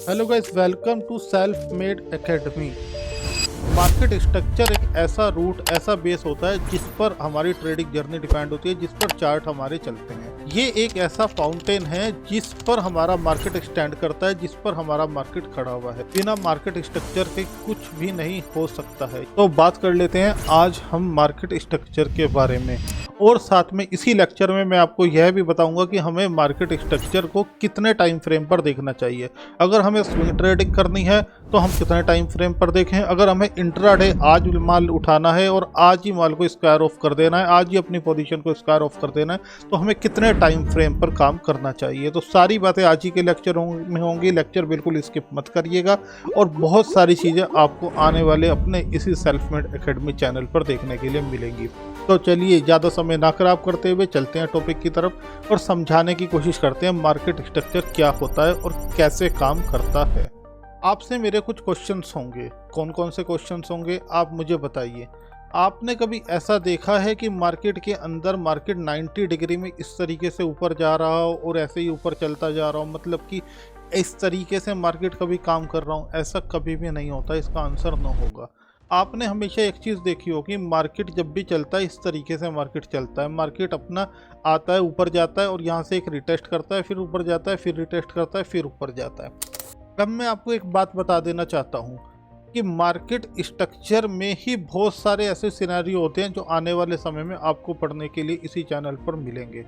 Hello guys, welcome to self made academy. Market structure एक ऐसा root, ऐसा base होता है जिस पर हमारी ट्रेडिंग जर्नी डिपेंड होती है, जिस पर चार्ट हमारे चलते हैं। ये एक ऐसा फाउंटेन है जिस पर हमारा मार्केट स्टैंड करता है, जिस पर हमारा मार्केट खड़ा हुआ है। बिना मार्केट स्ट्रक्चर के कुछ भी नहीं हो सकता है। तो बात कर लेते हैं आज हम मार्केट स्ट्रक्चर के बारे में, और साथ में इसी लेक्चर में मैं आपको यह भी बताऊंगा कि हमें मार्केट स्ट्रक्चर को कितने टाइम फ्रेम पर देखना चाहिए। अगर हमें स्विंग ट्रेडिंग करनी है तो हम कितने टाइम फ्रेम पर देखें। अगर हमें इंट्राडे आज माल उठाना है और आज ही माल को स्क्वायर ऑफ कर देना है, आज ही अपनी पोजीशन को स्क्वायर ऑफ कर देना है, तो हमें कितने टाइम फ्रेम पर काम करना चाहिए। तो सारी बातें आज ही के लेक्चर में होंगी। लेक्चर बिल्कुल स्किप मत करिएगा, और बहुत सारी चीज़ें आपको आने वाले अपने इसी सेल्फ मेड एकेडमी चैनल पर देखने के लिए मिलेंगी। तो चलिए ज़्यादा समय ना खराब करते हुए चलते हैं टॉपिक की तरफ और समझाने की कोशिश करते हैं मार्केट स्ट्रक्चर क्या होता है और कैसे काम करता है। आपसे मेरे कुछ क्वेश्चंस होंगे। कौन कौन से क्वेश्चंस होंगे आप मुझे बताइए। आपने कभी ऐसा देखा है कि मार्केट के अंदर मार्केट 90 डिग्री में इस तरीके से ऊपर जा रहा हो और ऐसे ही ऊपर चलता जा रहा हो, मतलब कि इस तरीके से मार्केट कभी काम कर रहा हूँ? ऐसा कभी भी नहीं होता। इसका आंसर नो होगा। आपने हमेशा एक चीज़ देखी होगी, मार्केट जब भी चलता है इस तरीके से मार्केट चलता है। मार्केट अपना आता है, ऊपर जाता है और यहाँ से एक रिटेस्ट करता है, फिर ऊपर जाता है, फिर रिटेस्ट करता है, फिर ऊपर जाता है। अब मैं आपको एक बात बता देना चाहता हूँ कि मार्केट स्ट्रक्चर में ही बहुत सारे ऐसे सिनेरियो होते हैं जो आने वाले समय में आपको पढ़ने के लिए इसी चैनल पर मिलेंगे।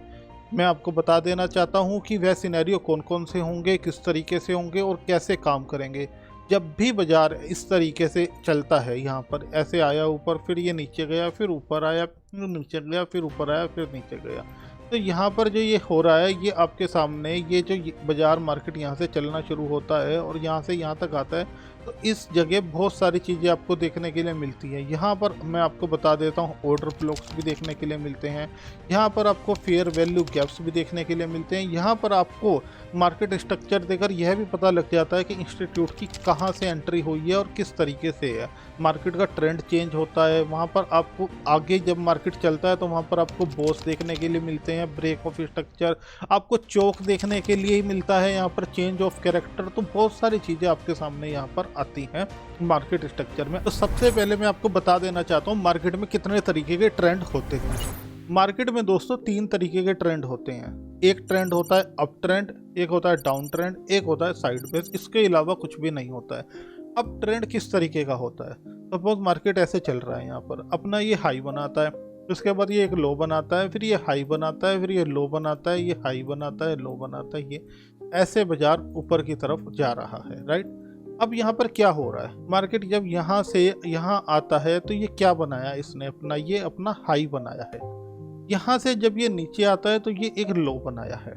मैं आपको बता देना चाहता हूँ कि वह सिनेरियो कौन कौन से होंगे, किस तरीके से होंगे और कैसे काम करेंगे। जब भी बाजार इस तरीके से चलता है, यहाँ पर ऐसे आया ऊपर, फिर ये नीचे गया, फिर ऊपर आया, फिर नीचे गया, फिर ऊपर आया, फिर नीचे गया, तो यहाँ पर जो ये हो रहा है, ये आपके सामने ये जो बाजार मार्केट यहाँ से चलना शुरू होता है और यहाँ से यहाँ तक आता है, तो इस जगह बहुत सारी चीज़ें आपको देखने के लिए मिलती हैं। यहाँ पर मैं आपको बता देता हूँ, ऑर्डर फ्लोक्स भी देखने के लिए मिलते हैं। यहाँ पर आपको फेयर वैल्यू गैप्स भी देखने के लिए मिलते हैं। यहाँ पर आपको मार्केट स्ट्रक्चर देकर यह भी पता लग जाता है कि इंस्टीट्यूट की कहाँ से एंट्री हुई है और किस तरीके से है। मार्केट का ट्रेंड चेंज होता है। वहाँ पर आपको आगे जब मार्केट चलता है तो वहाँ पर आपको बॉस देखने के लिए मिलते हैं, ब्रेक ऑफ स्ट्रक्चर, आपको चौक देखने के लिए ही मिलता है, यहाँ पर चेंज ऑफ कैरेक्टर। तो बहुत सारी चीज़ें आपके सामने यहाँ पर आती हैं मार्केट स्ट्रक्चर में। तो सबसे पहले मैं आपको बता देना चाहता हूँ मार्केट में कितने तरीके के ट्रेंड होते हैं। मार्केट में दोस्तों 3 तरीके के ट्रेंड होते हैं। एक ट्रेंड होता है अप ट्रेंड, एक होता है डाउन ट्रेंड, एक होता है साइड वेज। इसके अलावा कुछ भी नहीं होता है। अप ट्रेंड किस तरीके का होता है? सपोज मार्केट ऐसे चल रहा है, यहाँ पर अपना ये हाई बनाता है, उसके बाद ये एक लो बनाता है, फिर ये हाई बनाता है, फिर ये लो बनाता है, ये हाई बनाता है, लो बनाता है, ये ऐसे बाजार ऊपर की तरफ जा रहा है, राइट। अब यहाँ पर क्या हो रहा है, मार्केट जब यहाँ से यहाँ आता है तो ये क्या बनाया इसने अपना, ये अपना हाई बनाया है। यहाँ से जब ये नीचे आता है तो ये एक लो बनाया है,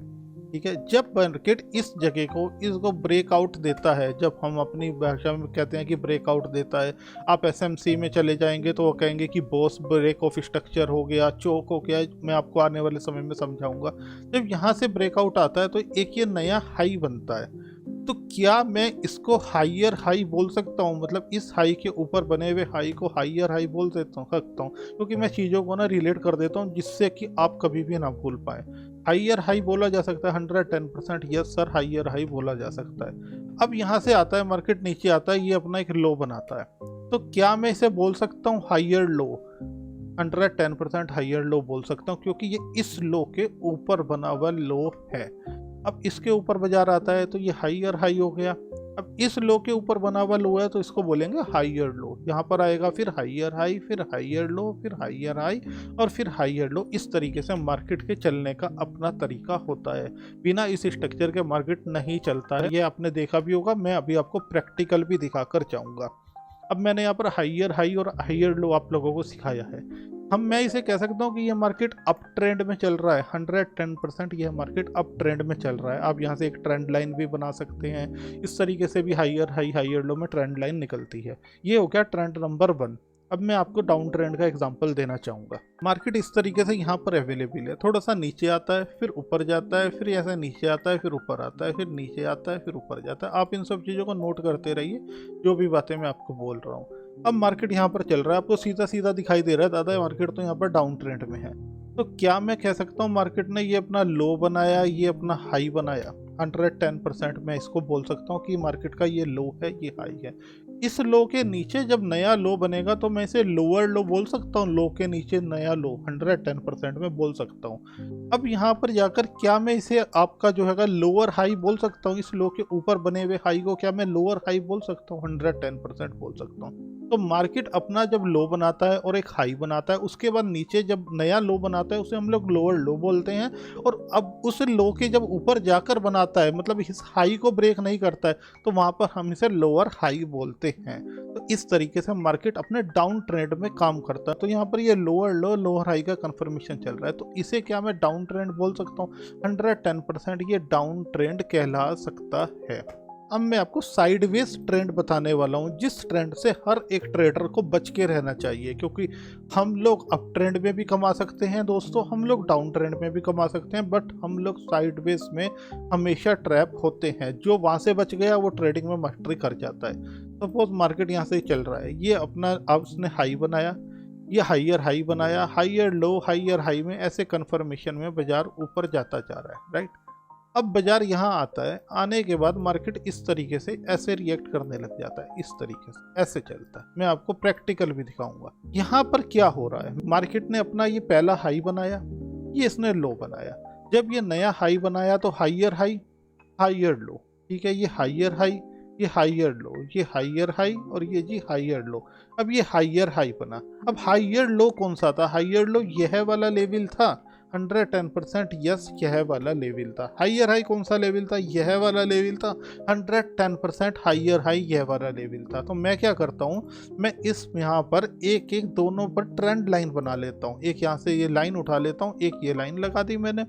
ठीक है। जब मार्केट इस जगह को, इसको ब्रेकआउट देता है, जब हम अपनी भाषा में कहते हैं कि ब्रेकआउट देता है, आप एसएमसी में चले जाएंगे तो वो कहेंगे कि बॉस ब्रेक ऑफ स्ट्रक्चर हो गया, चोक हो गया। मैं आपको आने वाले समय में समझाऊंगा। जब यहाँ से ब्रेकआउट आता है तो एक ये नया हाई बनता है। तो क्या मैं इसको हाइयर हाई बोल सकता हूँ? मतलब इस हाई के ऊपर बने हुए हाई को हाइयर हाई बोल सकता हूँ, क्योंकि मैं चीज़ों को ना रिलेट कर देता हूँ जिससे कि आप कभी भी ना भूल पाए। हाइयर हाई बोला जा सकता है 110%, यस सर, हाइयर हाई बोला जा सकता है। अब यहाँ से आता है मार्केट, नीचे आता है, ये अपना एक लो बनाता है। तो क्या मैं इसे बोल सकता हूँ हाइयर लो? 110% हाइयर लो बोल सकता हूँ, क्योंकि ये इस लो के ऊपर बना हुआ लो है। अब इसके ऊपर बाजार आता है तो ये हाइयर हाई हो गया। अब इस लो के ऊपर बना हुआ लो है तो इसको बोलेंगे हाइयर लो। यहाँ पर आएगा फिर हाइयर हाई, फिर हाइयर लो, फिर हाइयर हाई और फिर हाइयर लो। इस तरीके से मार्केट के चलने का अपना तरीका होता है। बिना इस स्ट्रक्चर के मार्केट नहीं चलता है। ये आपने देखा भी होगा, मैं अभी आपको प्रैक्टिकल भी दिखाकर जाऊंगा। अब मैंने यहाँ पर हाइयर हाई और हाइयर लो आप लोगों को सिखाया है। मैं इसे कह सकता हूँ कि ये मार्केट अप ट्रेंड में चल रहा है। 110% यह मार्केट अप ट्रेंड में चल रहा है। आप यहाँ से एक ट्रेंड लाइन भी बना सकते हैं। इस तरीके से भी हाइयर हाई हाइयर लो में ट्रेंड लाइन निकलती है। ये हो गया ट्रेंड नंबर 1। अब मैं आपको डाउन ट्रेंड का एग्जांपल देना चाहूँगा। मार्केट इस तरीके से यहाँ पर अवेलेबल है, थोड़ा सा नीचे आता है, फिर ऊपर जाता है, फिर ऐसा नीचे आता है, फिर ऊपर आता है, फिर नीचे आता है, फिर ऊपर जाता है। आप इन सब चीज़ों को नोट करते रहिए, जो भी बातें मैं आपको बोल रहा हूँ। अब मार्केट यहाँ पर चल रहा है, आपको सीधा सीधा दिखाई दे रहा है दादा मार्केट तो यहाँ पर डाउन ट्रेंड में है। तो क्या मैं कह सकता हूँ मार्केट ने ये अपना लो बनाया, ये अपना हाई बनाया? 110% मैं इसको बोल सकता हूँ कि मार्केट का ये लो है, ये हाई है। इस लो के नीचे जब नया लो बनेगा तो मैं इसे लोअर लो बोल सकता हूँ। लो के नीचे नया लो 110% में बोल सकता हूँ। अब यहाँ पर जाकर क्या मैं इसे आपका जो है लोअर हाई बोल सकता हूँ? इस लो के ऊपर बने हुए हाई को क्या मैं लोअर हाई बोल सकता हूँ? 110% बोल सकता हूँ। तो मार्केट अपना जब लो बनाता है और एक हाई बनाता है, उसके बाद नीचे जब नया लो बनाता है उसे हम लोग लोअर लो बोलते हैं। और अब उस लो के जब ऊपर जाकर बनाता है, मतलब इस हाई को ब्रेक नहीं करता है, तो वहां पर हम इसे लोअर हाई बोलते हैं। तो इस तरीके से मार्केट अपने डाउन ट्रेंड में काम करता है। तो यहाँ पर ये लोअर लो लोअर हाई का कंफर्मेशन चल रहा है, तो इसे क्या मैं डाउन ट्रेंड बोल सकता हूँ? 110% ये डाउन ट्रेंड कहला सकता है। अब मैं आपको साइडवेज ट्रेंड बताने वाला हूँ, जिस ट्रेंड से हर एक ट्रेडर को बच के रहना चाहिए, क्योंकि हम लोग अप ट्रेंड में भी कमा सकते हैं दोस्तों, हम लोग डाउन ट्रेंड में भी कमा सकते हैं, बट हम लोग साइडवेज में हमेशा ट्रैप होते हैं। जो वहाँ से बच गया वो ट्रेडिंग में मास्टरी कर जाता है। सपोज मार्केट यहाँ से ही चल रहा है, ये अपना अब उसने हाई बनाया, ये हाइयर हाई बनाया, हाइयर लो हाइयर हाई में ऐसे कन्फर्मेशन में बाजार ऊपर जाता जा रहा है, राइट। अब बाजार यहाँ आता है, आने के बाद मार्केट इस तरीके से ऐसे रिएक्ट करने लग जाता है, इस तरीके से ऐसे चलता है। मैं आपको प्रैक्टिकल भी दिखाऊंगा। यहाँ पर क्या हो रहा है, मार्केट ने अपना ये पहला हाई बनाया, ये इसने लो बनाया। जब ये नया हाई बनाया तो हाइयर हाई हाइयर लो, ठीक है, ये हाइयर हाई ये हाइयर लो, ये हाइयर हाई और ये जी हाइयर लो। अब ये हाइयर हाई बना। अब हाइयर लो कौन सा था? हाइयर लो यह वाला लेवल था, 110% यस यह वाला लेवल था। हाइयर हाई कौन सा लेवल था? यह वाला लेवल था। 110% हाइयर हाई यह वाला लेवल था। तो मैं क्या करता हूँ, मैं इस यहाँ पर एक एक दोनों पर ट्रेंड लाइन बना लेता हूँ। एक यहाँ से ये लाइन उठा लेता हूँ, एक ये लाइन लगा दी मैंने,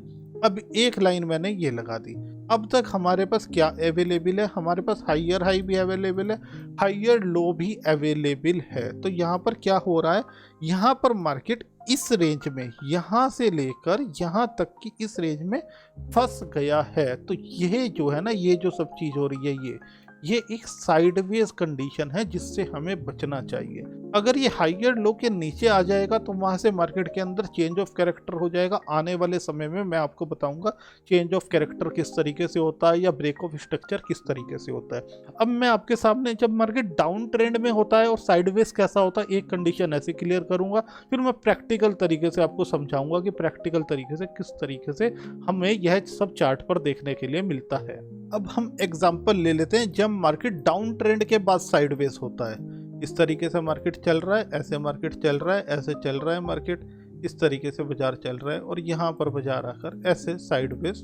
अब एक लाइन मैंने ये लगा दी। अब तक हमारे पास क्या अवेलेबल है? हमारे पास हाइयर हाई भी अवेलेबल है, हाइयर लो भी अवेलेबल है। तो यहाँ पर क्या हो रहा है, यहाँ पर मार्केट इस रेंज में यहाँ से लेकर यहाँ तक की इस रेंज में फंस गया है। तो यह जो है ना, ये जो सब चीज़ हो रही है, ये एक साइडवेज कंडीशन है जिससे हमें बचना चाहिए। अगर ये हाइयर लो के नीचे आ जाएगा तो वहां से मार्केट के अंदर चेंज ऑफ कैरेक्टर हो जाएगा। आने वाले समय में मैं आपको बताऊंगा चेंज ऑफ कैरेक्टर किस तरीके से होता है या ब्रेक ऑफ स्ट्रक्चर किस तरीके से होता है। अब मैं आपके सामने जब मार्केट डाउन ट्रेंड में होता है और साइडवेज कैसा होता है, एक कंडीशन ऐसे क्लियर करूंगा, फिर मैं प्रैक्टिकल तरीके से आपको समझाऊंगा कि प्रैक्टिकल तरीके से किस तरीके से हमें यह सब चार्ट पर देखने के लिए मिलता है। अब हम एग्जाम्पल ले लेते हैं, जब मार्केट डाउन ट्रेंड के बाद साइडवेज होता है, इस तरीके से मार्केट चल रहा है, ऐसे मार्केट चल रहा है, ऐसे चल रहा है मार्केट, इस तरीके से बाजार चल रहा है और यहाँ पर बाजार आकर ऐसे साइडवेज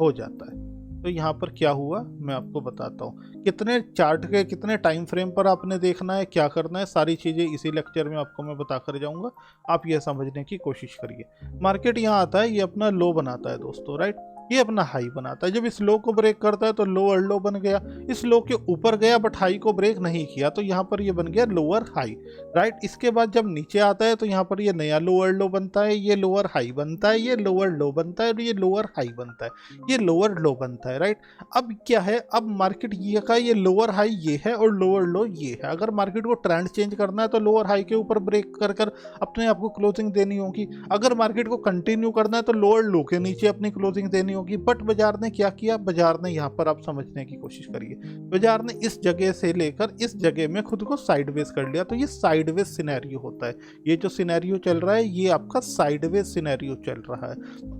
हो जाता है। तो यहाँ पर क्या हुआ मैं आपको बताता हूँ। कितने चार्ट के कितने टाइम फ्रेम पर आपने देखना है, क्या करना है, सारी चीज़ें इसी लेक्चर में आपको मैं बता कर जाऊँगा। आप यह समझने की कोशिश करिए। मार्केट यहाँ आता है, ये अपना लो बनाता है दोस्तों, राइट, ये अपना हाई बनाता है। जब इस लो को ब्रेक करता है तो लोअर लो बन गया, इस लो के ऊपर गया बट हाई को ब्रेक नहीं किया, तो यहाँ पर ये बन गया लोअर हाई, राइट। इसके बाद जब नीचे आता है तो यहाँ पर ये नया लोअर लो बनता है, ये लोअर हाई बनता है, ये लोअर लो बनता है और ये लोअर हाई बनता है, ये लोअर लो बनता है, राइट। अब क्या है, अब मार्केट ये का ये लोअर हाई ये है और लोअर लो ये है। अगर मार्केट को ट्रेंड चेंज करना है तो लोअर हाई के ऊपर ब्रेक कर कर अपने आप को क्लोजिंग देनी होगी। अगर मार्केट को कंटिन्यू करना है तो लोअर लो के नीचे अपनी क्लोजिंग देनी होगी। बट बाजार ने क्या किया, बाजार ने यहाँ पर आप समझने की कोशिश करिए, बाजार ने इस जगह से लेकर इस जगह में खुद को साइडवेज कर लिया। तो ये साइडवेज सिनेरियो होता है। ये जो सिनेरियो चल रहा है ये आपका साइडवेज सिनेरियो चल रहा है।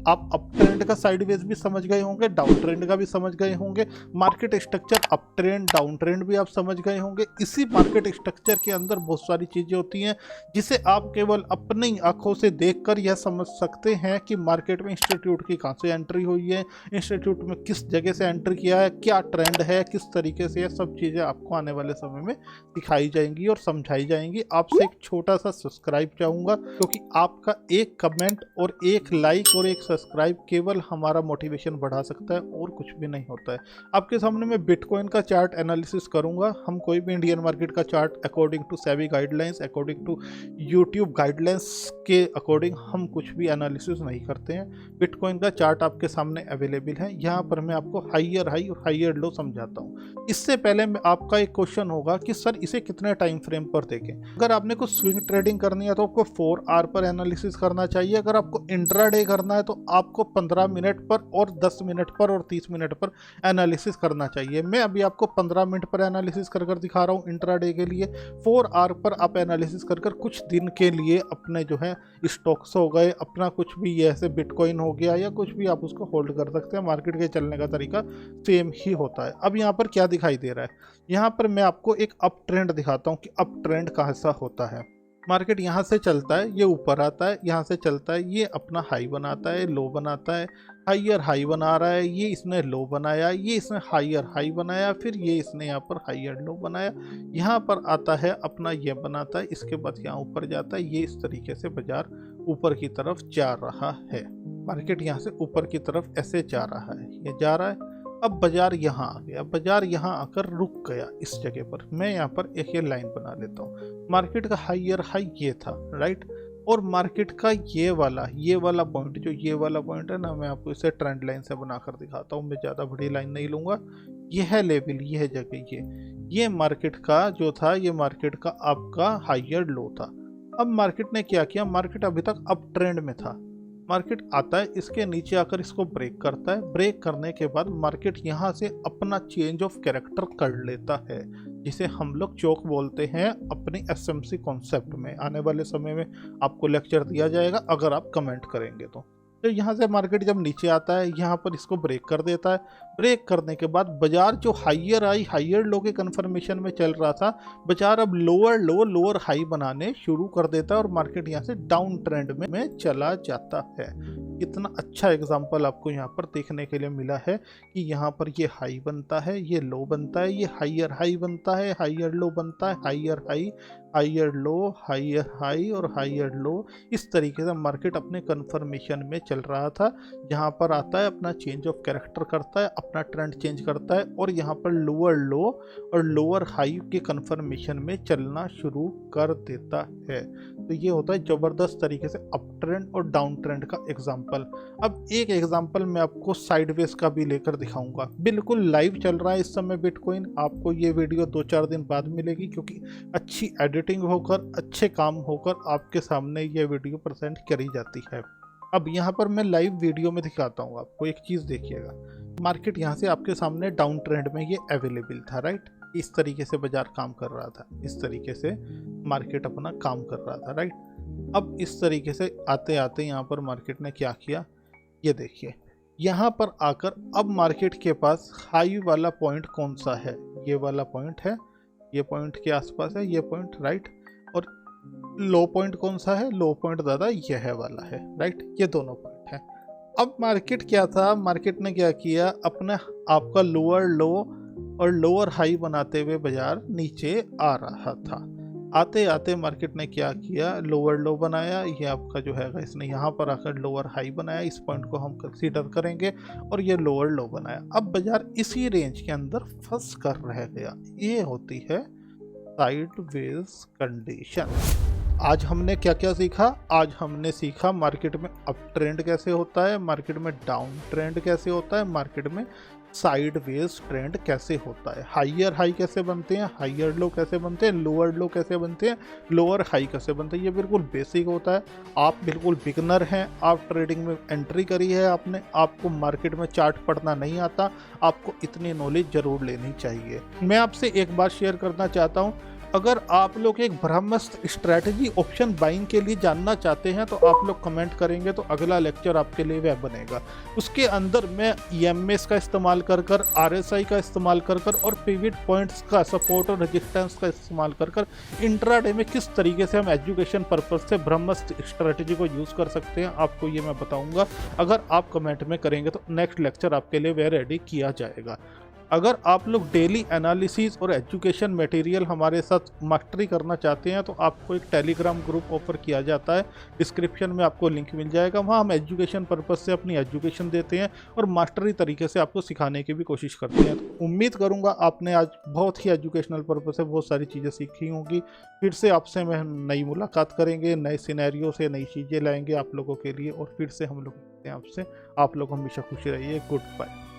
आप अप ट्रेंड का साइडवेज भी समझ गए होंगे, डाउन ट्रेंड का भी समझ गए होंगे, market structure up trend down trend भी आप समझ गए होंगे। इसी मार्केट स्ट्रक्चर के अंदर बहुत सारी चीजें होती हैं जिसे आप केवल अपनी आंखों से देखकर यह समझ सकते हैं कि मार्केट में इंस्टीट्यूट की कहाँ से एंट्री हुई है, इंस्टीट्यूट में किस जगह से एंटर किया है, क्या ट्रेंड है, किस तरीके से, ये सब चीज़ें आपको आने वाले समय में दिखाई जाएंगी और समझाई जाएंगी। आपसे एक छोटा सा सब्सक्राइब चाहूँगा, क्योंकि आपका एक कमेंट और एक लाइक और एक सब्सक्राइब केवल हमारा मोटिवेशन बढ़ा सकता है और कुछ भी नहीं होता है। आपके सामने मैं बिटकॉइन का चार्ट एनालिसिस करूँगा। हम कोई भी इंडियन मार्केट का chart according to SEBI guidelines, according to YouTube guidelines के अकॉर्डिंग हम कुछ भी एनालिसिस नहीं करते हैं। बिटकॉइन का चार्ट आपके सामने सामने अवेलेबल हैं। यहाँ पर मैं आपको हाइयर हाई और हाइयर लो समझाता हूँ। इससे पहले आपका एक क्वेश्चन होगा कि सर इसे कितने टाइम फ्रेम पर देखें। अगर आपने कुछ स्विंग ट्रेडिंग करनी है तो आपको 4 आवर पर एनालिसिस करना चाहिए। अगर आपको इंट्राडे करना है तो आपको 15 मिनट पर और 10 मिनट पर और 30 मिनट पर एनालिसिस करना चाहिए। मैं अभी आपको 15 मिनट पर एनालिसिस कर दिखा रहा हूँ इंट्राडे के लिए। 4 आवर पर आप एनालिसिस कर कुछ दिन के लिए अपने जो है स्टॉक्स हो गए, अपना कुछ भी ऐसे बिटकॉइन हो गया या कुछ भी आप उसको होल्ड कर सकते हैं। मार्केट के चलने का तरीका सेम ही होता है। अब यहाँ पर क्या दिखाई दे रहा है, यहाँ पर मैं आपको एक अप ट्रेंड दिखाता हूँ कि अप ट्रेंड कैसा होता है। मार्केट यहाँ से चलता है, ये ऊपर आता है, यहाँ से चलता है, ये अपना हाई बनाता है, लो बनाता है, हाइयर हाई बना रहा है, ये इसने लो बनाया, ये इसने हाइयर हाई बनाया, फिर ये इसने यहाँ पर हाइयर लो बनाया, यहाँ पर आता है अपना ये बनाता है, इसके बाद यहाँ ऊपर जाता है। ये इस तरीके से बाजार ऊपर की तरफ जा रहा है। मार्केट यहाँ से ऊपर की तरफ ऐसे जा रहा है, ये जा रहा है। अब बाजार यहाँ आ गया, बाजार यहाँ आकर रुक गया इस जगह पर। मैं यहाँ पर एक ये लाइन बना लेता हूँ। मार्केट का हाइयर हाई ये था, राइट, और मार्केट का ये वाला पॉइंट, जो ये वाला पॉइंट है ना, मैं आपको इसे ट्रेंड लाइन से बनाकर दिखाता हूँ। मैं ज़्यादा बड़ी लाइन नहीं लूँगा। ये है लेवल, ये है जगह, ये मार्केट का जो था, ये मार्केट का आपका हाइयर लो था। अब मार्केट ने क्या किया, मार्केट अभी तक अप ट्रेंड में था। मार्केट आता है, इसके नीचे आकर इसको ब्रेक करता है। ब्रेक करने के बाद मार्केट यहाँ से अपना चेंज ऑफ कैरेक्टर कर लेता है, जिसे हम लोग चौक बोलते हैं अपनी एसएमसी कॉन्सेप्ट में। आने वाले समय में आपको लेक्चर दिया जाएगा अगर आप कमेंट करेंगे तो यहाँ से मार्केट जब नीचे आता है, यहाँ पर इसको ब्रेक कर देता है। ब्रेक करने के बाद बाजार जो हाइयर हाई हाइयर लो के कन्फर्मेशन में चल रहा था, बाजार अब लोअर लो लोअर हाई बनाने शुरू कर देता है और मार्केट यहाँ से डाउन ट्रेंड में चला जाता है। कितना अच्छा एग्जाम्पल आपको यहाँ पर देखने के लिए मिला है कि यहाँ पर ये हाई बनता है, ये लो बनता है, ये हाइयर हाई बनता है, हाइयर लो बनता है, हाइयर हाई, हाइयर लो, हाइयर हाई और हाइयर लो। इस तरीके से मार्केट अपने कन्फर्मेशन में चल रहा था। यहाँ पर आता है, अपना चेंज ऑफ कैरेक्टर करता है, अपना ट्रेंड चेंज करता है और यहाँ पर लोअर लो और लोअर हाई के कन्फर्मेशन में चलना शुरू कर देता है। तो ये होता है ज़बरदस्त तरीके से अप ट्रेंड और डाउन ट्रेंड का एग्जाम्पल। अब एक एग्जाम्पल मैं आपको साइडवेज का भी लेकर दिखाऊंगा। बिल्कुल लाइव चल रहा है इस समय बिटकॉइन। आपको ये वीडियो 2-4 दिन बाद मिलेगी, क्योंकि अच्छी एडिटिंग होकर, अच्छे काम होकर आपके सामने ये वीडियो प्रेजेंट करी जाती है। अब यहाँ पर मैं लाइव वीडियो में दिखाता हूँ आपको। एक चीज़ देखिएगा, मार्केट यहाँ से आपके सामने डाउन ट्रेंड में ये अवेलेबल था, राइट। इस तरीके से बाजार काम कर रहा था, इस तरीके से मार्केट अपना काम कर रहा था, राइट। अब इस तरीके से आते आते यहाँ पर मार्केट ने क्या किया, ये देखिए। यहाँ पर आकर अब मार्केट के पास हाई वाला पॉइंट कौन सा है, ये वाला पॉइंट है, ये पॉइंट के आसपास है, ये पॉइंट, राइट। और लो पॉइंट कौन सा है, लो पॉइंट दादा यह वाला है, राइट। ये दोनों पॉइंट है। अब मार्केट क्या था, मार्केट ने क्या किया, अपना आपका लोअर लो और लोअर हाई बनाते हुए बाजार नीचे आ रहा था। आते आते मार्केट ने क्या किया, लोअर लो बनाया, ये आपका जो है इसने यहाँ पर आकर लोअर हाई बनाया, इस पॉइंट को हम कंसीडर करेंगे, और ये लोअर लो बनाया। अब बाजार इसी रेंज के अंदर फंस कर रह गया। ये होती है साइडवेज कंडीशन। आज हमने क्या क्या सीखा, आज हमने सीखा मार्केट में अप ट्रेंड कैसे होता है, मार्केट में डाउन ट्रेंड कैसे होता है, मार्केट में साइडवेज ट्रेंड कैसे होता है, हाइयर हाई कैसे बनते हैं, हाइयर लो कैसे बनते हैं, लोअर लो कैसे बनते हैं, लोअर हाई कैसे बनते हैं। ये बिल्कुल बेसिक होता है। आप बिल्कुल बिगनर हैं, आप ट्रेडिंग में एंट्री करी है आपने, आपको मार्केट में चार्ट पढ़ना नहीं आता, आपको इतनी नॉलेज जरूर लेनी चाहिए। मैं आपसे एक बात शेयर करना चाहता हूँ, अगर आप लोग एक ब्रह्मास्त्र स्ट्रैटेजी ऑप्शन बाइंग के लिए जानना चाहते हैं तो आप लोग कमेंट करेंगे तो अगला लेक्चर आपके लिए वह बनेगा। उसके अंदर मैं EMS का इस्तेमाल कर RSI का इस्तेमाल कर और पिवट पॉइंट्स का, सपोर्ट और रेजिस्टेंस का इस्तेमाल कर इंट्राडे में किस तरीके से हम एजुकेशन पर्पज से ब्रह्मास्त्र स्ट्रैटेजी को यूज़ कर सकते हैं, आपको ये मैं बताऊँगा। अगर आप कमेंट में करेंगे तो नेक्स्ट लेक्चर आपके लिए वह रेडी किया जाएगा। अगर आप लोग डेली एनालिसिस और एजुकेशन मटेरियल हमारे साथ मास्टरी करना चाहते हैं तो आपको एक टेलीग्राम ग्रुप ऑफर किया जाता है, डिस्क्रिप्शन में आपको लिंक मिल जाएगा। वहाँ हम एजुकेशन पर्पस से अपनी एजुकेशन देते हैं और मास्टरी तरीके से आपको सिखाने की भी कोशिश करते हैं। तो उम्मीद करूँगा आपने आज बहुत ही एजुकेशनल पर्पस से बहुत सारी चीज़ें सीखी होंगी। फिर से आपसे मैं नई मुलाकात करेंगे, नए सिनेरियो से नई चीज़ें लाएंगे आप लोगों के लिए, और फिर से हम लोग हैं आपसे। आप लोग हमेशा खुशी रहिए। Good bye.